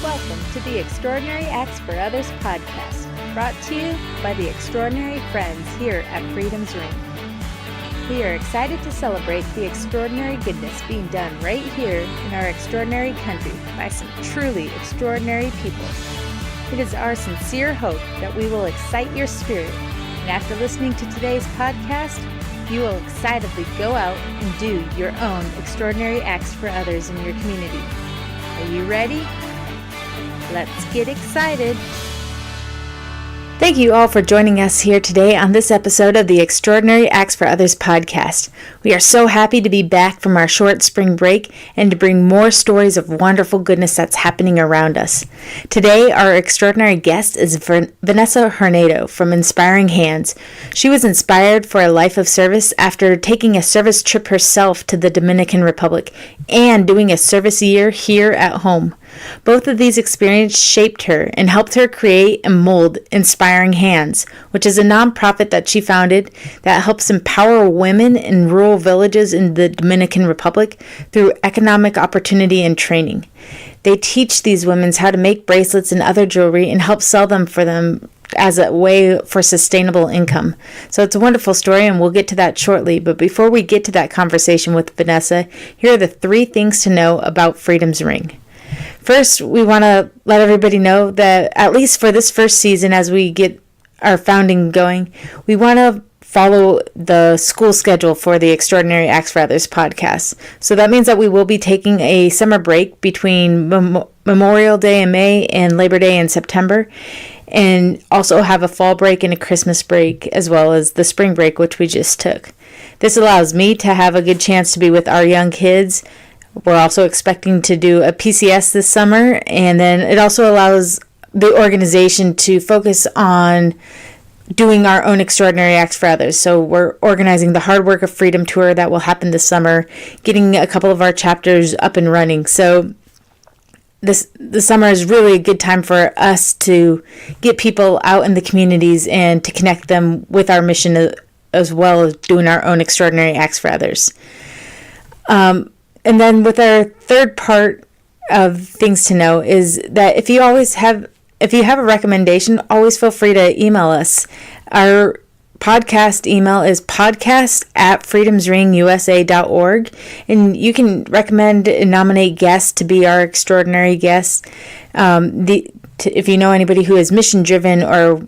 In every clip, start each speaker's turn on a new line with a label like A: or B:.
A: Welcome to the Extraordinary Acts for Others podcast, brought to you by the extraordinary friends here at Freedom's Ring. We are excited to celebrate the extraordinary goodness being done right here in our extraordinary country by some truly extraordinary people. It is our sincere hope that we will excite your spirit, and after listening to today's podcast, you will excitedly go out and do your own extraordinary acts for others in your community. Are you ready? Let's get excited. Thank you all for joining us here today on this episode of the Extraordinary Acts for Others podcast. We are so happy to be back from our short spring break and to bring more stories of wonderful goodness that's happening around us. Today, our extraordinary guest is Vanessa Hornedo from Inspiring Hands. She was inspired for a life of service after taking a service trip herself to the Dominican Republic and doing a service year here at home. Both of these experiences shaped her and helped her create and mold Inspiring Hands, which is a nonprofit that she founded that helps empower women in rural villages in the Dominican Republic through economic opportunity and training. They teach these women how to make bracelets and other jewelry and help sell them for them as a way for sustainable income. So it's a wonderful story, and we'll get to that shortly. But before we get to that conversation with Vanessa, here are the 3 things to know about Freedom's Ring. First, we want to let everybody know that at least for this first season, as we get our founding going, we want to follow the school schedule for the Extraordinary Acts for Others podcast. So that means that we will be taking a summer break between Memorial Day in May and Labor Day in September, and also have a fall break and a Christmas break, as well as the spring break, which we just took. This allows me to have a good chance to be with our young kids. We're also expecting to do a PCS this summer, and then it also allows the organization to focus on doing our own Extraordinary Acts for Others. So we're organizing the Hard Work of Freedom tour that will happen this summer, getting a couple of our chapters up and running. So the summer is really a good time for us to get people out in the communities and to connect them with our mission, as well as doing our own Extraordinary Acts for Others. And then with our third part of things to know is that if you have a recommendation, always feel free to email us. Our podcast email is podcast@freedomsringusa.org, and you can recommend and nominate guests to be our extraordinary guests. If you know anybody who is mission driven or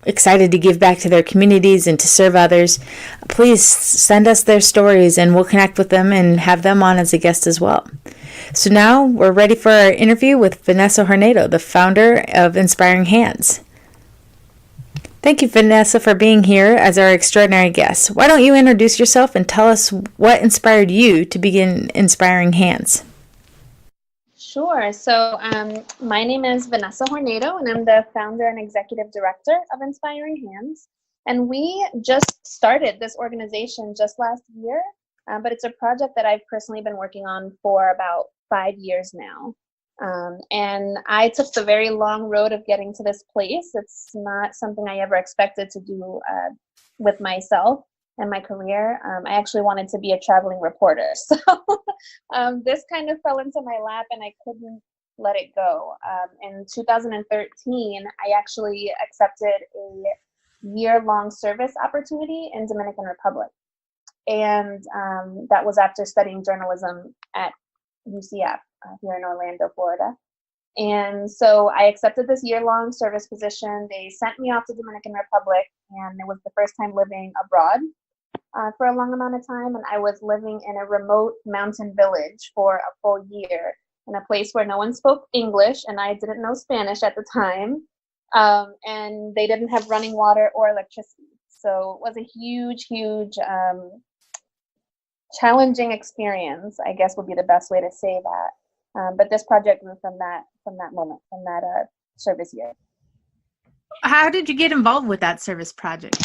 A: excited to give back to their communities and to serve others, please send us their stories and we'll connect with them and have them on as a guest as well. So now we're ready for our interview with Vanessa Hornedo, the founder of Inspiring Hands. Thank you, Vanessa, for being here as our extraordinary guest. Why don't you introduce yourself and tell us what inspired you to begin Inspiring Hands?
B: Sure. So my name is Vanessa Hornedo, and I'm the founder and executive director of Inspiring Hands. And we just started this organization just last year, but it's a project that I've personally been working on for about 5 years now. And I took the very long road of getting to this place. It's not something I ever expected to do with myself and my career. I actually wanted to be a traveling reporter. So this kind of fell into my lap and I couldn't let it go. In 2013, I actually accepted a year-long service opportunity in Dominican Republic. And that was after studying journalism at UCF here in Orlando, Florida. And so I accepted this year-long service position. They sent me off to Dominican Republic, and it was the first time living abroad for a long amount of time. And I was living in a remote mountain village for a full year in a place where no one spoke English, and I didn't know Spanish at the time. And they didn't have running water or electricity. So it was a huge, challenging experience, I guess would be the best way to say that. But this project grew from that moment, from that service year.
A: How did you get involved with that service project?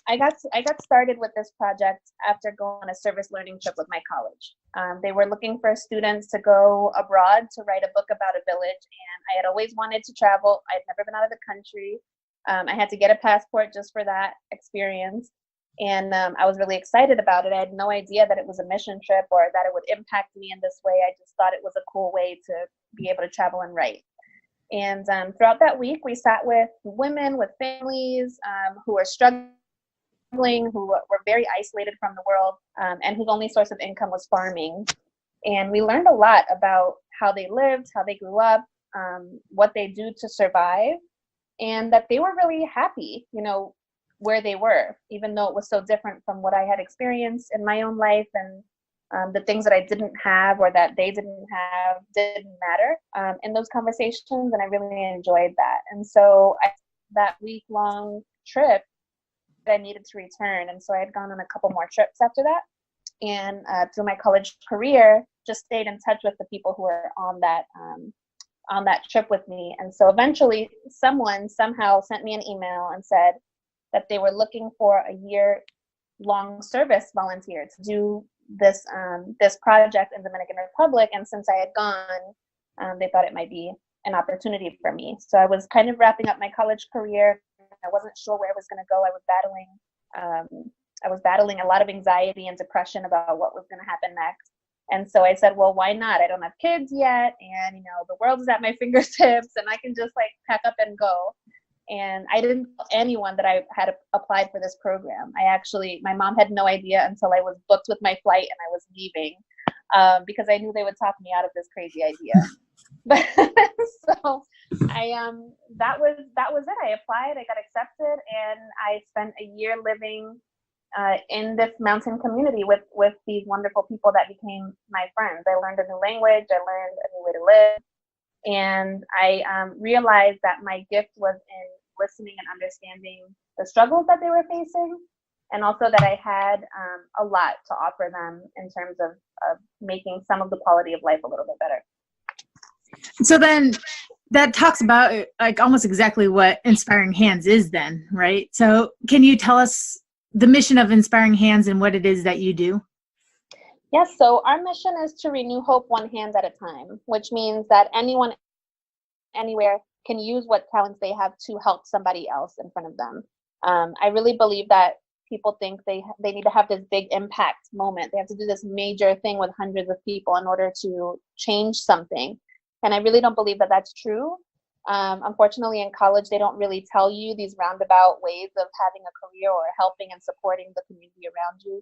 B: I got started with this project after going on a service learning trip with my college. They were looking for students to go abroad to write a book about a village, and I had always wanted to travel. I'd never been out of the country. I had to get a passport just for that experience. And I was really excited about it. I had no idea that it was a mission trip or that it would impact me in this way. I just thought it was a cool way to be able to travel and write. And throughout that week, we sat with women, with families who were struggling, who were very isolated from the world, and whose only source of income was farming. And we learned a lot about how they lived, how they grew up, what they do to survive, and that they were really happy, where they were, even though it was so different from what I had experienced in my own life, and the things that I didn't have or that they didn't have didn't matter in those conversations, and I really enjoyed that. And so that week-long trip, I needed to return, and so I had gone on a couple more trips after that, and through my college career, just stayed in touch with the people who were on that trip with me. And so eventually someone somehow sent me an email and said that they were looking for a year-long service volunteer to do this project in the Dominican Republic. And since I had gone, they thought it might be an opportunity for me. So I was kind of wrapping up my college career. I wasn't sure where I was going to go. I was battling a lot of anxiety and depression about what was going to happen next. And so I said, well, why not? I don't have kids yet, and the world is at my fingertips, and I can just pack up and go. And I didn't tell anyone that I had applied for this program. My mom had no idea until I was booked with my flight and I was leaving, because I knew they would talk me out of this crazy idea. But so that was it. I applied, I got accepted, and I spent a year living in this mountain community with these wonderful people that became my friends. I learned a new language, I learned a new way to live, and I realized that my gift was in listening and understanding the struggles that they were facing, and also that I had a lot to offer them in terms of making some of the quality of life a little bit better.
C: So then that talks about almost exactly what Inspiring Hands is then, right? So can you tell us the mission of Inspiring Hands and what it is that you do?
B: Yes, so our mission is to renew hope one hand at a time, which means that anyone, anywhere can use what talents they have to help somebody else in front of them. I really believe that people think they need to have this big impact moment. They have to do this major thing with hundreds of people in order to change something. And I really don't believe that that's true. Unfortunately, in college, they don't really tell you these roundabout ways of having a career or helping and supporting the community around you.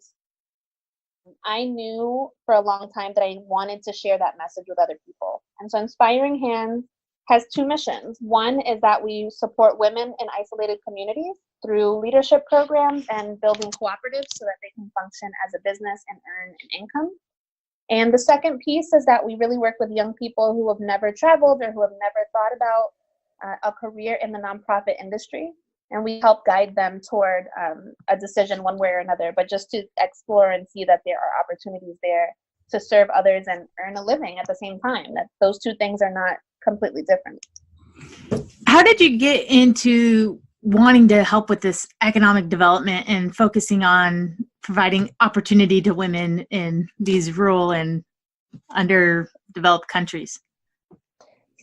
B: I knew for a long time that I wanted to share that message with other people. And so Inspiring Hands has two missions. One is that we support women in isolated communities through leadership programs and building cooperatives so that they can function as a business and earn an income. And the second piece is that we really work with young people who have never traveled or who have never thought about a career in the nonprofit industry. And we help guide them toward a decision one way or another, but just to explore and see that there are opportunities there to serve others and earn a living at the same time, that those two things are not completely different.
C: How did you get into wanting to help with this economic development and focusing on providing opportunity to women in these rural and underdeveloped countries?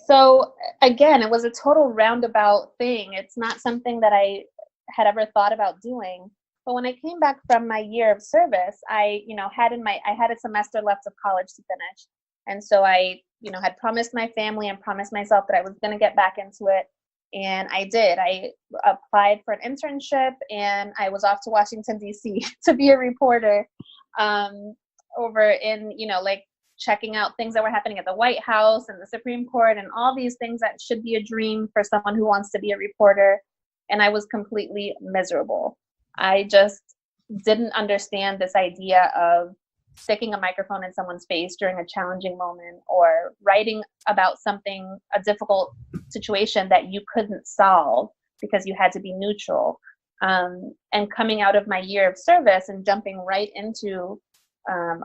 B: So again, it was a total roundabout thing. It's not something that I had ever thought about doing. But when I came back from my year of service, I had a semester left of college to finish. And so I, had promised my family and promised myself that I was going to get back into it. And I did. I applied for an internship and I was off to Washington, D.C. to be a reporter over in, checking out things that were happening at the White House and the Supreme Court and all these things that should be a dream for someone who wants to be a reporter. And I was completely miserable. I just didn't understand this idea of sticking a microphone in someone's face during a challenging moment or writing about a difficult situation that you couldn't solve because you had to be neutral. And coming out of my year of service and jumping right into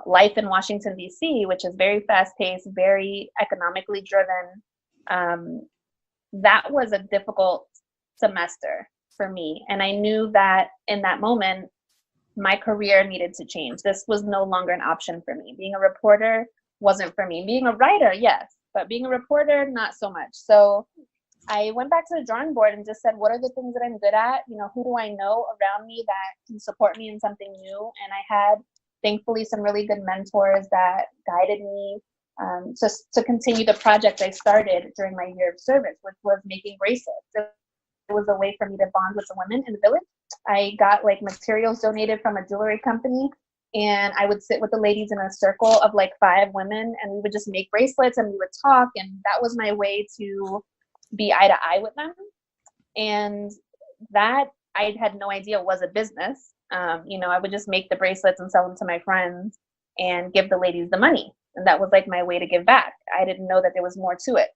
B: life in Washington, D.C., which is very fast-paced, very economically driven, that was a difficult semester for me. And I knew that in that moment, my career needed to change. This was no longer an option for me. Being a reporter wasn't for me. Being a writer, yes, but being a reporter, not so much. So I went back to the drawing board and just said, what are the things that I'm good at? You know, who do I know around me that can support me in something new? And I had, thankfully, some really good mentors that guided me just to continue the project I started during my year of service, which was making bracelets. It was a way for me to bond with the women in the village. I got like materials donated from a jewelry company, and I would sit with the ladies in a circle of like 5 women, and we would just make bracelets and we would talk, and that was my way to be eye to eye with them. And that I had no idea was a business. You know, I would just make the bracelets and sell them to my friends and give the ladies the money. And that was like my way to give back. I didn't know that there was more to it.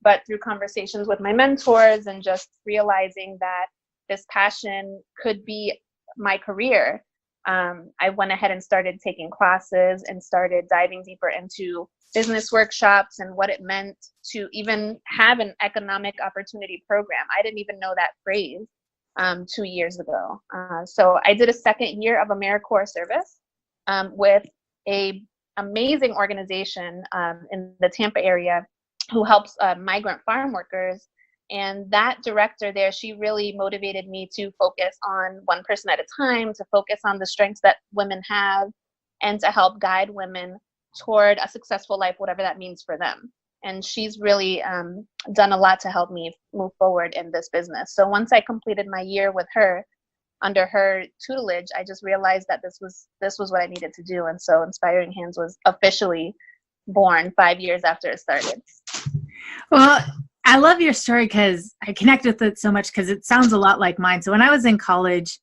B: But through conversations with my mentors and just realizing that this passion could be my career, I went ahead and started taking classes and started diving deeper into business workshops and what it meant to even have an economic opportunity program. I didn't even know that phrase 2 years ago. So I did a second year of AmeriCorps service with a amazing organization in the Tampa area who helps migrant farm workers. And that director there, she really motivated me to focus on one person at a time, to focus on the strengths that women have, and to help guide women toward a successful life, whatever that means for them. And she's really done a lot to help me move forward in this business. So once I completed my year with her, under her tutelage, I just realized that this was what I needed to do. And so Inspiring Hands was officially born 5 years after it started.
C: Well, I love your story because I connect with it so much because it sounds a lot like mine. So when I was in college,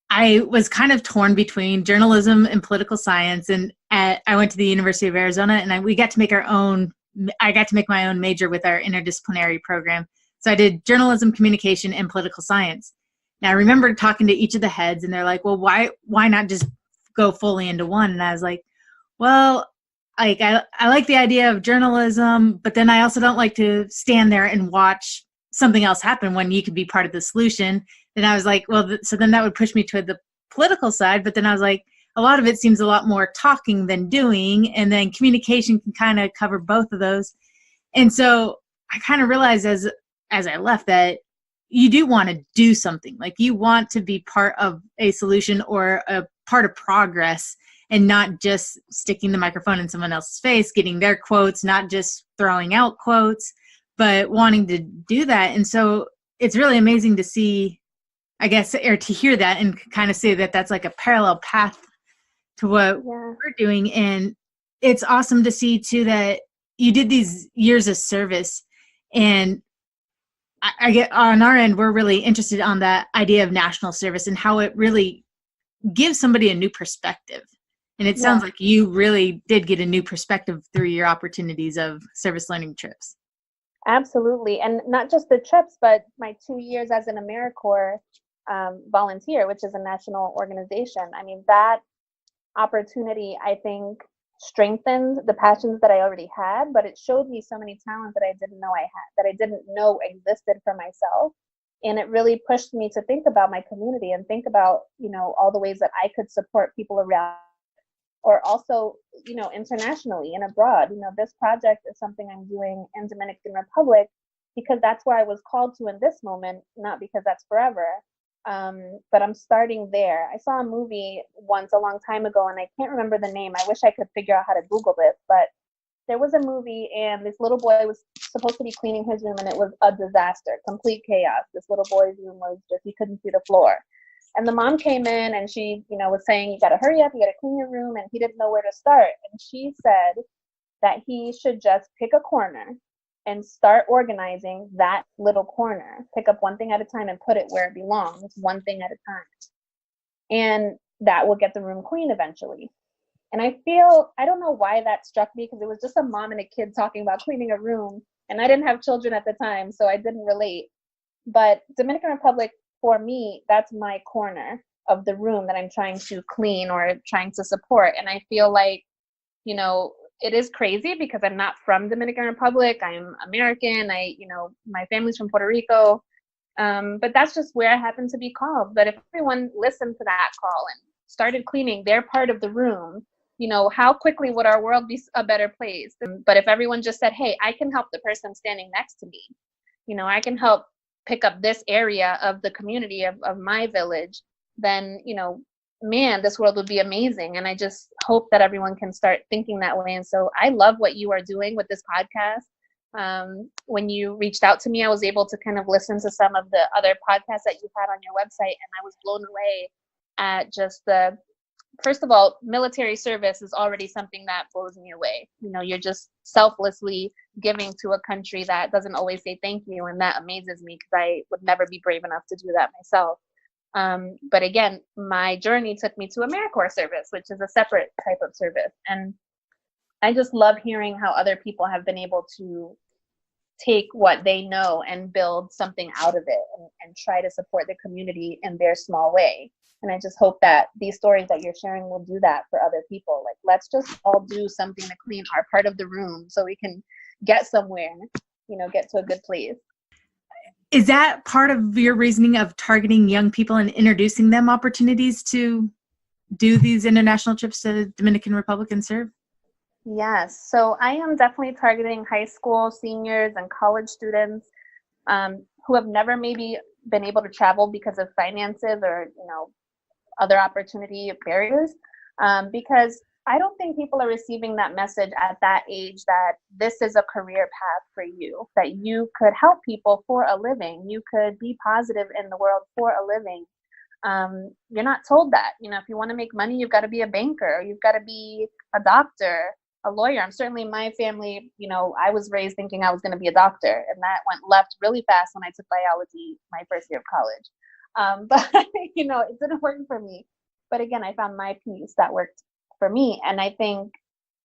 C: I was kind of torn between journalism and political science. And I went to the University of Arizona, and we got to make I got to make my own major with our interdisciplinary program. So I did journalism, communication, and political science. Now I remember talking to each of the heads, and they're like, well, why not just go fully into one? And I was like, well, like I like the idea of journalism, but then I also don't like to stand there and watch something else happen when you could be part of the solution. And I was like, well, so then that would push me to the political side. But then I was like, a lot of it seems a lot more talking than doing. And then communication can kind of cover both of those. And so I kind of realized as I left that you do want to do something. Like you want to be part of a solution or a part of progress, and not just sticking the microphone in someone else's face, getting their quotes, not just throwing out quotes, but wanting to do that. And so it's really amazing to see, I guess, or to hear that and kind of say that that's like a parallel path to what we're doing. And it's awesome to see too that you did these years of service. And I get on our end, we're really interested on that idea of national service and how it really gives somebody a new perspective. And it sounds like you really did get a new perspective through your opportunities of service learning trips.
B: Absolutely. And not just the trips, but my 2 years as an AmeriCorps volunteer, which is a national organization. I mean, that opportunity, I think, strengthened the passions that I already had, but it showed me so many talents that I didn't know I had, that I didn't know existed for myself. And it really pushed me to think about my community and think about, you know, all the ways that I could support people around, or also, you know, internationally and abroad. You know, this project is something I'm doing in Dominican Republic because that's where I was called to in this moment, not because that's forever. But I'm starting there. I saw a movie once a long time ago, and I can't remember the name. I wish I could figure out how to Google this, but there was a movie, and this little boy was supposed to be cleaning his room, and it was a disaster, complete chaos. This little boy's room was just, he couldn't see the floor. And the mom came in, and she, you know, was saying, you got to hurry up, you got to clean your room, and he didn't know where to start. And she said that he should just pick a corner and start organizing that little corner. Pick up one thing at a time and put it where it belongs, one thing at a time. And that will get the room clean eventually. And I don't know why that struck me, because it was just a mom and a kid talking about cleaning a room. And I didn't have children at the time, so I didn't relate. But Dominican Republic, for me, that's my corner of the room that I'm trying to clean or trying to support. And I feel like, you know, it is crazy because I'm not from Dominican Republic. I'm American. My family's from Puerto Rico. But that's just where I happen to be called. But if everyone listened to that call and started cleaning their part of the room, you know, how quickly would our world be a better place? But if everyone just said, hey, I can help the person standing next to me, I can help pick up this area of the community of my village, then, man, this world would be amazing. And I just hope that everyone can start thinking that way. And so I love what you are doing with this podcast. When you reached out to me, I was able to kind of listen to some of the other podcasts that you had on your website, and I was blown away at just first of all, military service is already something that blows me away. You're just selflessly giving to a country that doesn't always say thank you, and that amazes me because I would never be brave enough to do that myself. But again, my journey took me to AmeriCorps service, which is a separate type of service. And I just love hearing how other people have been able to take what they know and build something out of it and try to support the community in their small way. And I just hope that these stories that you're sharing will do that for other people. Like, let's just all do something to clean our part of the room so we can get somewhere, get to a good place.
C: Is that part of your reasoning of targeting young people and introducing them opportunities to do these international trips to the Dominican Republic and serve?
B: Yes. So I am definitely targeting high school seniors and college students who have never maybe been able to travel because of finances or, other opportunity barriers, because I don't think people are receiving that message at that age that this is a career path for you, that you could help people for a living. You could be positive in the world for a living. You're not told that. If you want to make money, you've got to be a banker, you've got to be a doctor, a lawyer. I'm certainly in my family, I was raised thinking I was going to be a doctor, and that went left really fast when I took biology my first year of college. But, it didn't work for me. But again, I found my piece that worked for me. And I think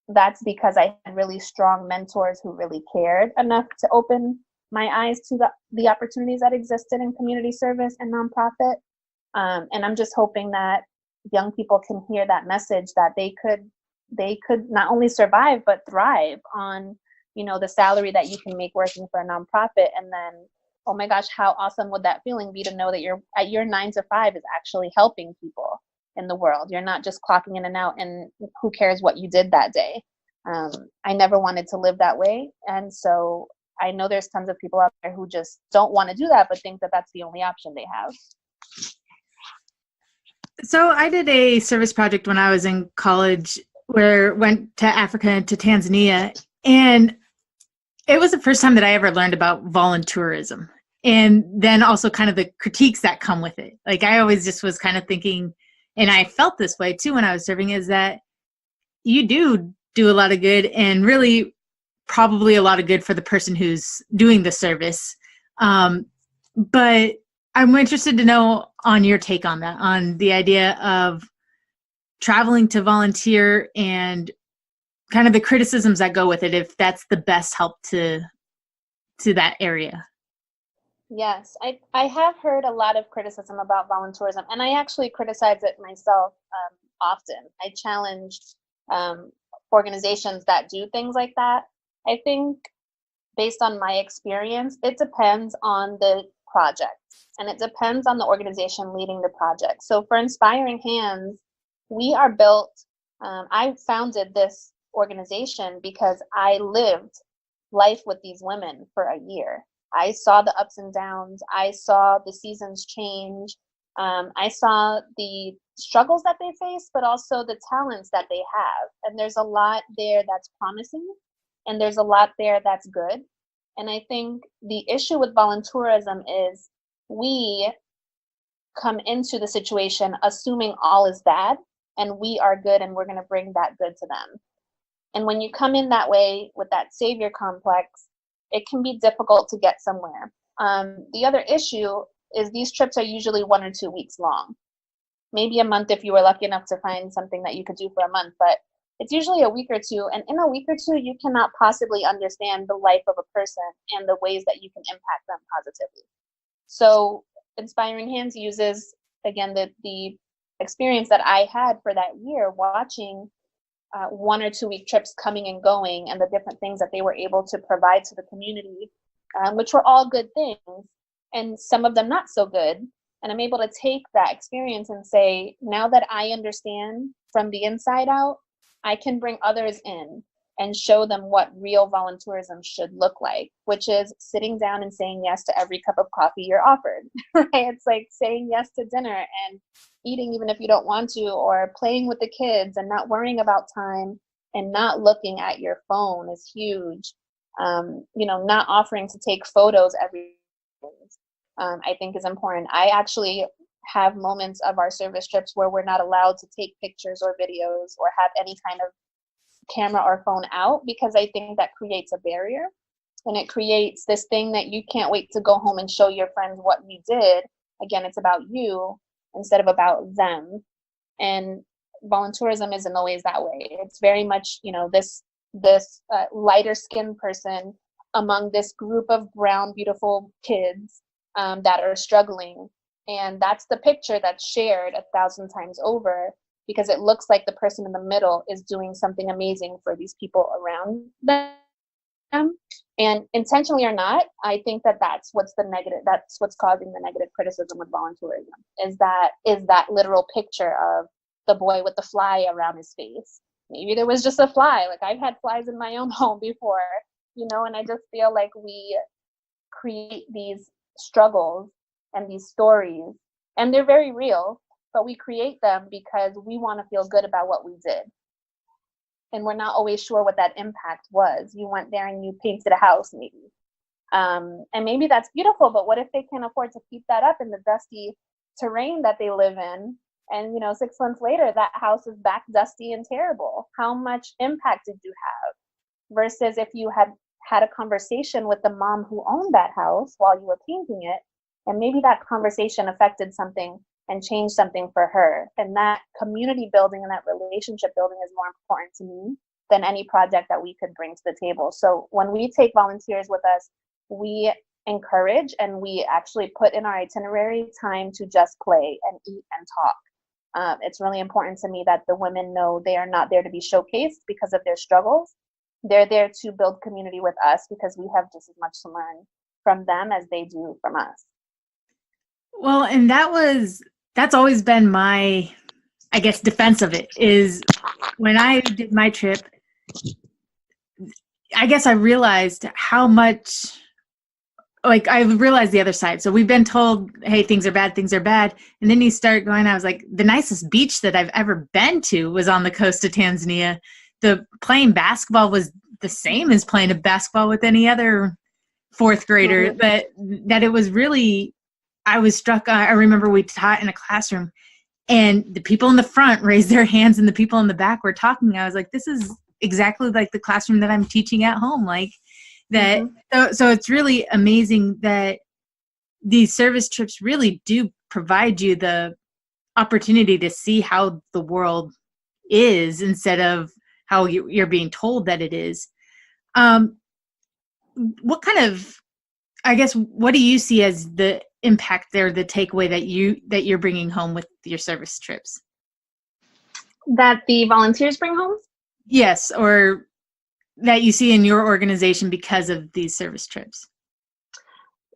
B: that's because I had really strong mentors who really cared enough to open my eyes to the opportunities that existed in community service and nonprofit. And I'm just hoping that young people can hear that message, that they could not only survive, but thrive on, the salary that you can make working for a nonprofit. And then, oh my gosh, how awesome would that feeling be to know that you're at your 9 to 5 is actually helping people in the world. You're not just clocking in and out and who cares what you did that day. I never wanted to live that way. And so I know there's tons of people out there who just don't want to do that, but think that that's the only option they have.
C: So I did a service project when I was in college where went to Africa and to Tanzania. And it was the first time that I ever learned about voluntourism. And then also kind of the critiques that come with it. Like, I always just was kind of thinking, and I felt this way too when I was serving, is that you do a lot of good, and really probably a lot of good for the person who's doing the service. But I'm interested to know on your take on that, on the idea of traveling to volunteer and kind of the criticisms that go with it, if that's the best help to that area.
B: Yes, I have heard a lot of criticism about voluntourism, and I actually criticize it myself often. I challenge organizations that do things like that. I think based on my experience, it depends on the project, and it depends on the organization leading the project. So for Inspiring Hands, we are built, I founded this organization because I lived life with these women for a year. I saw the ups and downs. I saw the seasons change. I saw the struggles that they face, but also the talents that they have. And there's a lot there that's promising, and there's a lot there that's good. And I think the issue with voluntourism is we come into the situation assuming all is bad and we are good and we're going to bring that good to them. And when you come in that way with that savior complex, it can be difficult to get somewhere. The other issue is these trips are usually 1 or 2 weeks long, maybe a month if you were lucky enough to find something that you could do for a month, but it's usually a week or two. And in a week or two, you cannot possibly understand the life of a person and the ways that you can impact them positively. So Inspiring Hands uses, again, the experience that I had for that year, watching 1 or 2 week trips coming and going, and the different things that they were able to provide to the community, which were all good things, and some of them not so good. And I'm able to take that experience and say, now that I understand from the inside out, I can bring others in and show them what real voluntourism should look like, which is sitting down and saying yes to every cup of coffee you're offered, right? It's like saying yes to dinner and eating even if you don't want to, or playing with the kids and not worrying about time and not looking at your phone is huge. Not offering to take photos every I think is important. I actually have moments of our service trips where we're not allowed to take pictures or videos or have any kind of camera or phone out, because I think that creates a barrier, and it creates this thing that you can't wait to go home and show your friends what you did. Again, it's about you instead of about them. And voluntourism isn't always that way. It's very much, this lighter skinned person among this group of brown, beautiful kids that are struggling. And that's the picture that's shared 1,000 times over, because it looks like the person in the middle is doing something amazing for these people around them. And intentionally or not, I think that's what's causing the negative criticism with voluntourism, is that literal picture of the boy with the fly around his face. Maybe there was just a fly. Like, I've had flies in my own home before, and I just feel like we create these struggles and these stories, and they're very real, but we create them because we want to feel good about what we did. And we're not always sure what that impact was. You went there and you painted a house, maybe. And maybe that's beautiful, but what if they can't afford to keep that up in the dusty terrain that they live in? And, 6 months later, that house is back dusty and terrible. How much impact did you have? Versus if you had a conversation with the mom who owned that house while you were painting it, and maybe that conversation affected something and changed something for her. And that community building and that relationship building is more important to me than any project that we could bring to the table. So when we take volunteers with us, we encourage and we actually put in our itinerary time to just play and eat and talk. It's really important to me that the women know they are not there to be showcased because of their struggles. They're there to build community with us because we have just as much to learn from them as they do from us.
C: Well, and that's always been my, I guess, defense of it, is when I did my trip, I guess I realized how much, I realized the other side. So we've been told, hey, things are bad. And then you start going, I was like, the nicest beach that I've ever been to was on the coast of Tanzania. The playing basketball was the same as playing a basketball with any other fourth grader, but that it was really, I was struck. I remember we taught in a classroom and the people in the front raised their hands and the people in the back were talking. I was like, this is exactly like the classroom that I'm teaching at home. Like that. So it's really amazing that these service trips really do provide you the opportunity to see how the world is instead of how you're being told that it is. What kind of, I guess, what do you see as the impact there, the takeaway that you're bringing home with your service trips?
B: That the volunteers bring home?
C: Yes, or that you see in your organization because of these service trips.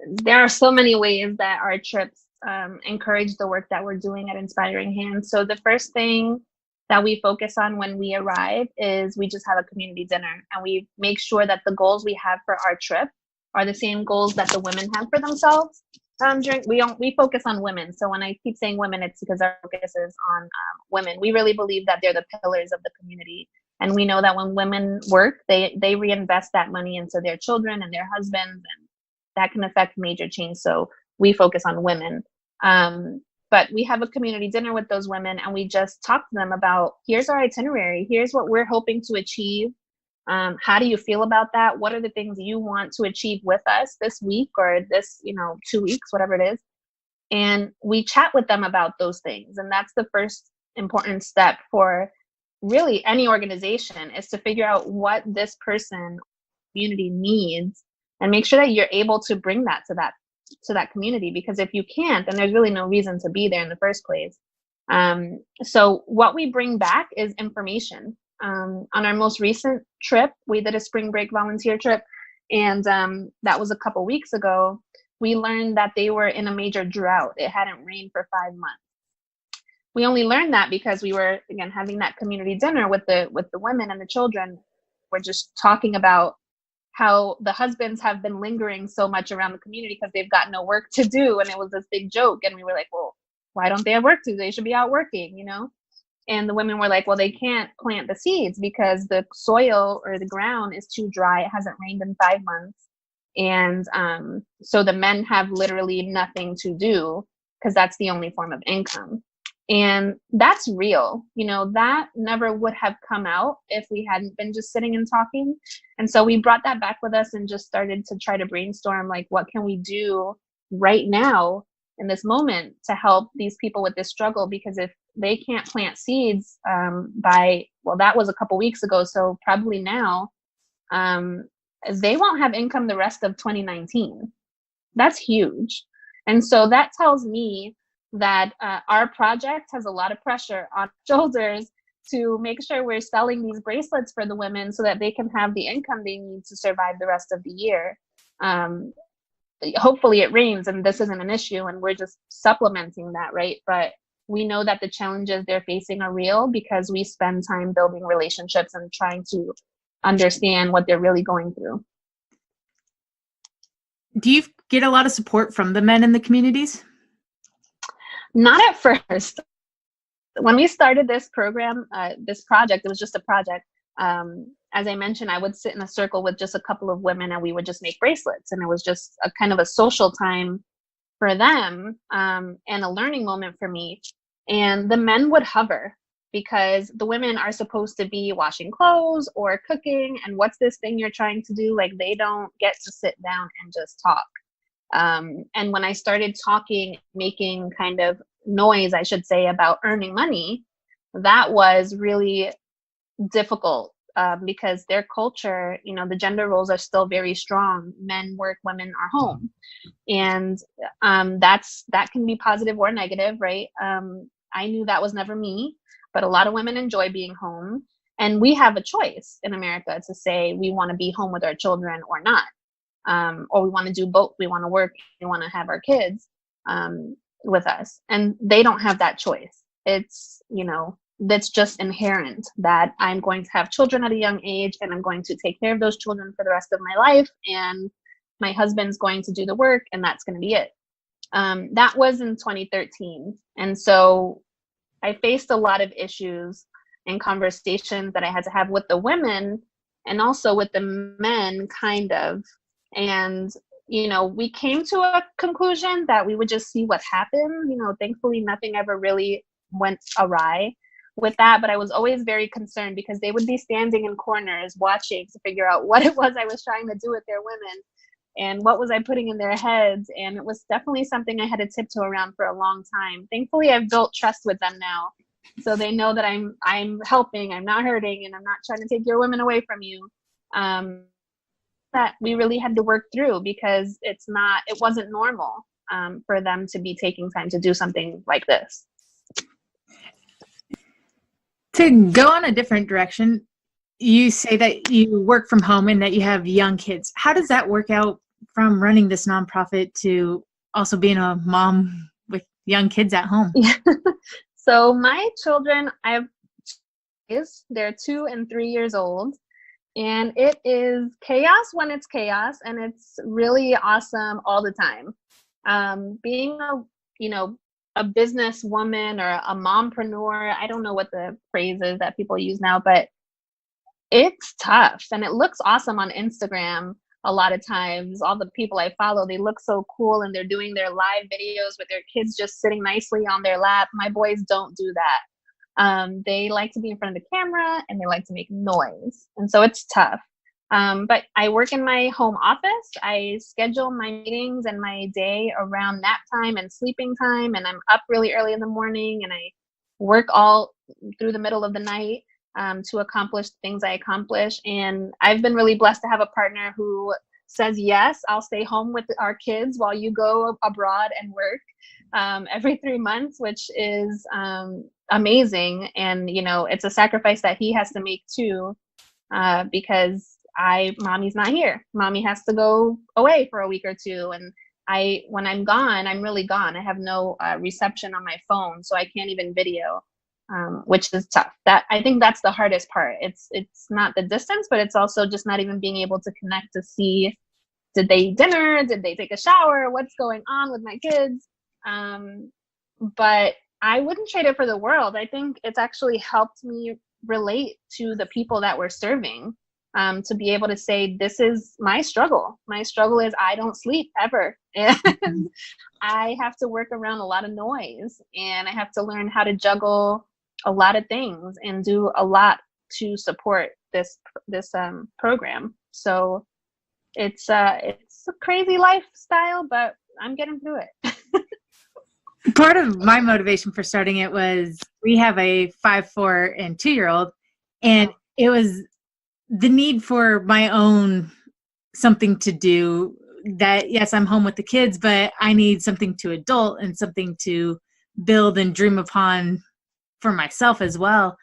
B: There are so many ways that our trips encourage the work that we're doing at Inspiring Hands. So the first thing that we focus on when we arrive is we just have a community dinner, and we make sure that the goals we have for our trip are the same goals that the women have for themselves. We focus on women. So when I keep saying women, it's because our focus is on women. We really believe that they're the pillars of the community. And we know that when women work, they reinvest that money into their children and their husbands, and that can affect major change. So we focus on women. But we have a community dinner with those women, and we just talk to them about, here's our itinerary, here's what we're hoping to achieve. How do you feel about that? What are the things you want to achieve with us this week or this, 2 weeks, whatever it is. And we chat with them about those things. And that's the first important step for really any organization, is to figure out what this person community needs and make sure that you're able to bring that to that community. Because if you can't, then there's really no reason to be there in the first place. So what we bring back is information. On our most recent trip, we did a spring break volunteer trip, and that was a couple weeks ago. We learned that they were in a major drought. It hadn't rained for 5 months. We only learned that because we were, again, having that community dinner with the women and the children. were just talking about how the husbands have been lingering so much around the community because they've got no work to do. And it was this big joke. And we were like, well, why don't they have work to do? They should be out working, you know? And the women were like, well, they can't plant the seeds because the soil or the ground is too dry. It hasn't rained in 5 months. And so the men have literally nothing to do because that's the only form of income. And that's real. You know, that never would have come out if we hadn't been just sitting and talking. And so we brought that back with us and just started to try to brainstorm, like, what can we do right now in this moment to help these people with this struggle? Because if they can't plant seeds that was a couple weeks ago, so probably now, they won't have income the rest of 2019. That's huge. And so that tells me that our project has a lot of pressure on shoulders to make sure we're selling these bracelets for the women so that they can have the income they need to survive the rest of the year. Hopefully it rains and this isn't an issue and we're just supplementing that, right? But we know that the challenges they're facing are real because we spend time building relationships and trying to understand what they're really going through.
C: Do you get a lot of support from the men in the communities?
B: Not at first. When we started this program, this project, it was just a project. As I mentioned, I would sit in a circle with just a couple of women and we would just make bracelets. And it was just a kind of a social time for them and a learning moment for me. And the men would hover because the women are supposed to be washing clothes or cooking. And what's this thing you're trying to do? Like, they don't get to sit down and just talk. And when I started talking, making kind of noise, I should say, about earning money, that was really difficult because their culture, you know, the gender roles are still very strong. Men work, women are home. And that can be positive or negative, right? I knew that was never me, but a lot of women enjoy being home. And we have a choice in America to say we want to be home with our children or not. Or we want to do both. We want to work, we want to have our kids with us. And they don't have that choice. It's, you know, that's just inherent that I'm going to have children at a young age and I'm going to take care of those children for the rest of my life. And my husband's going to do the work and that's going to be it. That was in 2013. And so I faced a lot of issues and conversations that I had to have with the women and also with the men, kind of. And, you know, we came to a conclusion that we would just see what happened. You know, thankfully, nothing ever really went awry with that. But I was always very concerned because they would be standing in corners watching to figure out what it was I was trying to do with their women and what was I putting in their heads. And it was definitely something I had to tiptoe around for a long time. Thankfully, I've built trust with them now. So they know that I'm helping, I'm not hurting, and I'm not trying to take your women away from you. That we really had to work through because it wasn't normal for them to be taking time to do something like this.
C: To go on a different direction, you say that you work from home and that you have young kids. How does that work out from running this nonprofit to also being a mom with young kids at home?
B: So my children, they're 2 and 3 years old. And it is chaos when it's chaos, and it's really awesome all the time. Being a businesswoman or a mompreneur, I don't know what the phrase is that people use now, but it's tough and it looks awesome on Instagram. A lot of times, all the people I follow, they look so cool and they're doing their live videos with their kids just sitting nicely on their lap. My boys don't do that. They like to be in front of the camera and they like to make noise. And so it's tough. But I work in my home office. I schedule my meetings and my day around nap time and sleeping time. And I'm up really early in the morning and I work all through the middle of the night to accomplish the things I accomplish. And I've been really blessed to have a partner who says, yes, I'll stay home with our kids while you go abroad and work every 3 months, which is amazing. And, you know, it's a sacrifice that he has to make too, because mommy's not here. Mommy has to go away for a week or two. And when I'm gone, I'm really gone. I have no reception on my phone, so I can't even video. which is tough. I think that's the hardest part. It's not the distance, but it's also just not even being able to connect to see, did they eat dinner? Did they take a shower? What's going on with my kids? But I wouldn't trade it for the world. I think it's actually helped me relate to the people that we're serving, to be able to say, this is my struggle. My struggle is I don't sleep ever. And I have to work around a lot of noise, and I have to learn how to juggle a lot of things and do a lot to support this program. So it's a crazy lifestyle, but I'm getting through it.
C: Part of my motivation for starting it was we have a 5, 4, and 2-year-old, and it was the need for my own something to do. That, yes, I'm home with the kids, but I need something to adult and something to build and dream upon for myself as well.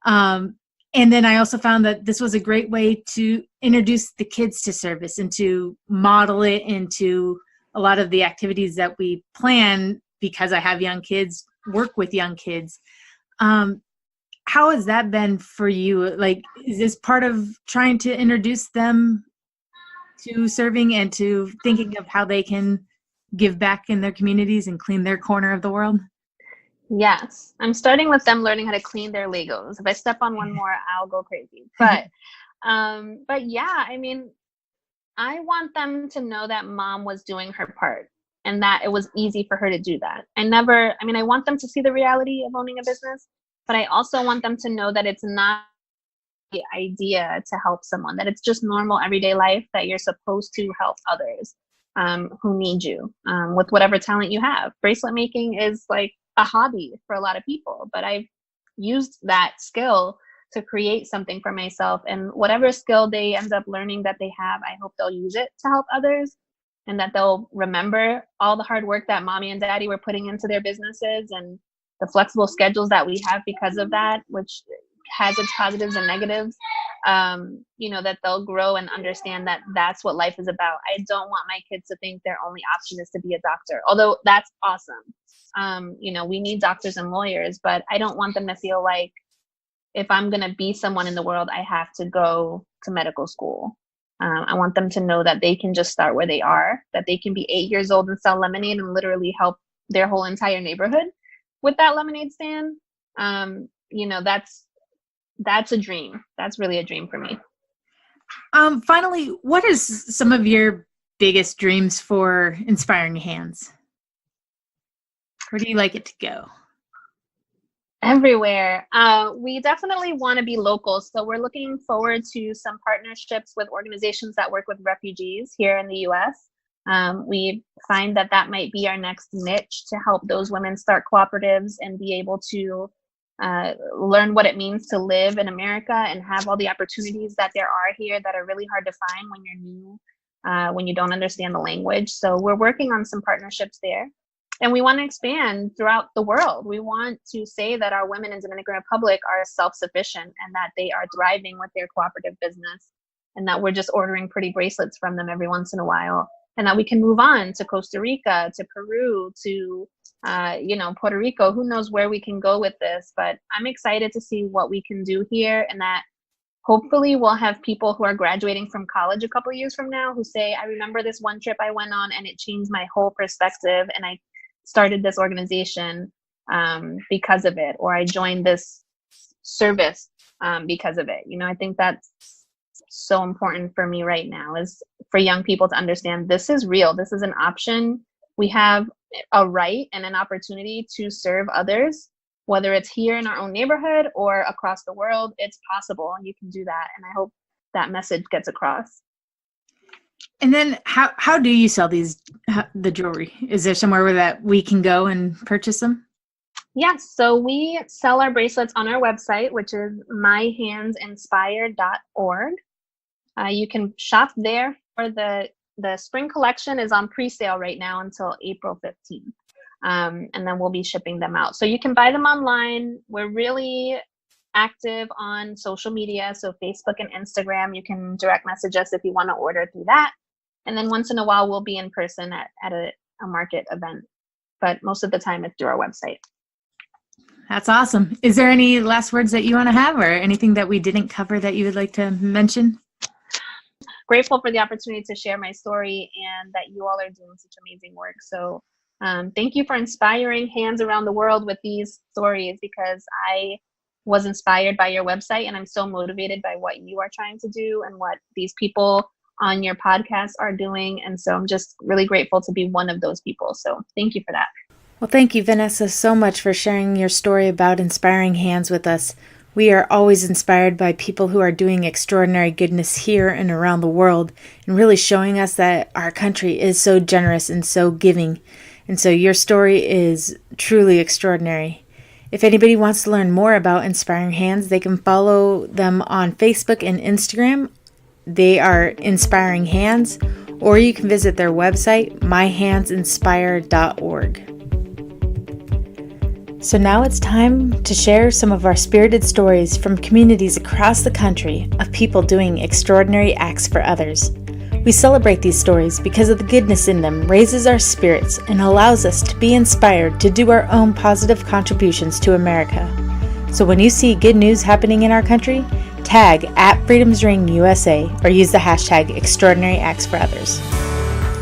C: And then I also found that this was a great way to introduce the kids to service and to model it into a lot of the activities that we plan, because I have young kids, work with young kids. How has that been for you? Like, is this part of trying to introduce them to serving and to thinking of how they can give back in their communities and clean their corner of the world?
B: Yes, I'm starting with them learning how to clean their Legos. If I step on one more, I'll go crazy. But yeah, I mean, I want them to know that mom was doing her part and that it was easy for her to do that. I want them to see the reality of owning a business, but I also want them to know that it's not the idea to help someone, that it's just normal everyday life, that you're supposed to help others who need you with whatever talent you have. Bracelet making is like a hobby for a lot of people, but I've used that skill to create something for myself, and whatever skill they end up learning that they have, I hope they'll use it to help others, and that they'll remember all the hard work that mommy and daddy were putting into their businesses and the flexible schedules that we have because of that, which has its positives and negatives. That they'll grow and understand that that's what life is about. I don't want my kids to think their only option is to be a doctor, although that's awesome. We need doctors and lawyers, but I don't want them to feel like if I'm going to be someone in the world, I have to go to medical school. I want them to know that they can just start where they are, that they can be 8 years old and sell lemonade and literally help their whole entire neighborhood with that lemonade stand. That's a dream. That's really a dream for me.
C: Finally, what is some of your biggest dreams for Inspiring Hands? Where do you like it to go?
B: Everywhere. We definitely want to be local. So we're looking forward to some partnerships with organizations that work with refugees here in the US. We find that might be our next niche, to help those women start cooperatives and be able to learn what it means to live in America and have all the opportunities that there are here that are really hard to find when you're new, when you don't understand the language. So we're working on some partnerships there. And we want to expand throughout the world. We want to say that our women in Dominican Republic are self-sufficient and that they are thriving with their cooperative business, and that we're just ordering pretty bracelets from them every once in a while, and that we can move on to Costa Rica, to Peru, to Puerto Rico. Who knows where we can go with this, but I'm excited to see what we can do here, and that hopefully we'll have people who are graduating from college a couple years from now who say, I remember this one trip I went on and it changed my whole perspective, and I started this organization because of it, or I joined this service because of it. I think that's so important for me right now, is for young people to understand this is real. This is an option. We have a right and an opportunity to serve others, whether it's here in our own neighborhood or across the world. It's possible, and you can do that. And I hope that message gets across.
C: And then how do you sell the jewelry? Is there somewhere where that we can go and purchase them?
B: Yes. So we sell our bracelets on our website, which is myhandsinspire.org. You can shop there. For the spring collection is on pre-sale right now until April 15th. And then we'll be shipping them out. So you can buy them online. We're really active on social media. So Facebook and Instagram, you can direct message us if you want to order through that. And then once in a while, we'll be in person at a market event. But most of the time, it's through our website.
C: That's awesome. Is there any last words that you want to have, or anything that we didn't cover that you would like to mention?
B: Grateful for the opportunity to share my story and that you all are doing such amazing work. So thank you for inspiring hands around the world with these stories, because I was inspired by your website and I'm so motivated by what you are trying to do and what these people on your podcast are doing. And so I'm just really grateful to be one of those people. So thank you for that.
A: Well, thank you, Vanessa, so much for sharing your story about inspiring hands with us. We are always inspired by people who are doing extraordinary goodness here and around the world, and really showing us that our country is so generous and so giving. And so your story is truly extraordinary. If anybody wants to learn more about Inspiring Hands, they can follow them on Facebook and Instagram. They are Inspiring Hands, or you can visit their website, myhandsinspire.org. So now it's time to share some of our spirited stories from communities across the country of people doing extraordinary acts for others. We celebrate these stories because of the goodness in them raises our spirits and allows us to be inspired to do our own positive contributions to America. So when you see good news happening in our country, tag @FreedomsRingUSA or use the hashtag Extraordinary Acts for Others.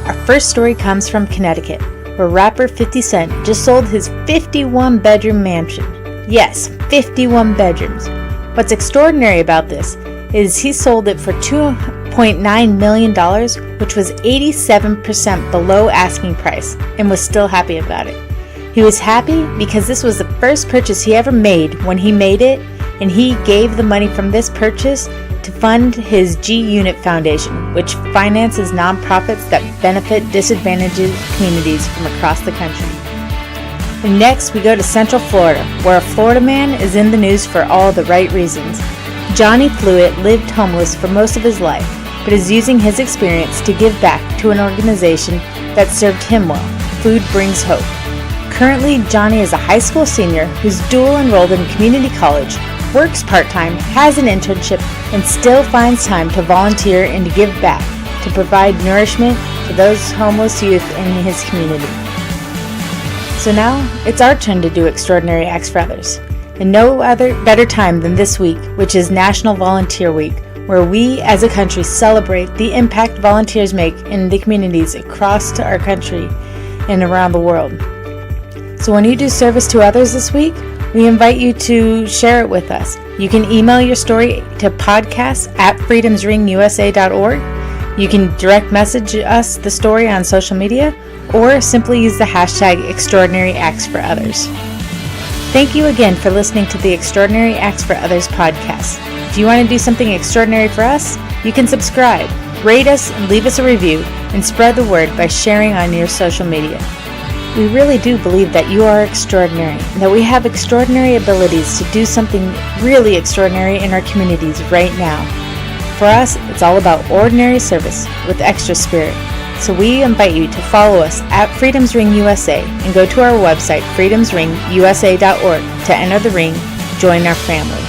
A: Our first story comes from Connecticut, where rapper 50 Cent just sold his 51-bedroom mansion. Yes, 51 bedrooms. What's extraordinary about this is he sold it for $2.9 million, which was 87% below asking price, and was still happy about it. He was happy because this was the first purchase he ever made when he made it, and he gave the money from this purchase to fund his G-Unit Foundation, which finances nonprofits that benefit disadvantaged communities from across the country. And next, we go to Central Florida, where a Florida man is in the news for all the right reasons. Johnny Fluitt lived homeless for most of his life, but is using his experience to give back to an organization that served him well. Food Brings Hope. Currently, Johnny is a high school senior who's dual enrolled in community college, works part-time, has an internship, and still finds time to volunteer and to give back, to provide nourishment to those homeless youth in his community. So now, it's our turn to do extraordinary acts for others. And no other better time than this week, which is National Volunteer Week, where we as a country celebrate the impact volunteers make in the communities across our country and around the world. So when you do service to others this week, we invite you to share it with us. You can email your story to podcast@freedomsringusa.org. You can direct message us the story on social media, or simply use the hashtag Extraordinary Acts for Others. Thank you again for listening to the Extraordinary Acts for Others podcast. If you want to do something extraordinary for us, you can subscribe, rate us, and leave us a review, and spread the word by sharing on your social media. We really do believe that you are extraordinary, and that we have extraordinary abilities to do something really extraordinary in our communities right now. For us, it's all about ordinary service with extra spirit. So we invite you to follow us @Freedom's Ring USA and go to our website, freedomsringusa.org, to enter the ring, join our family.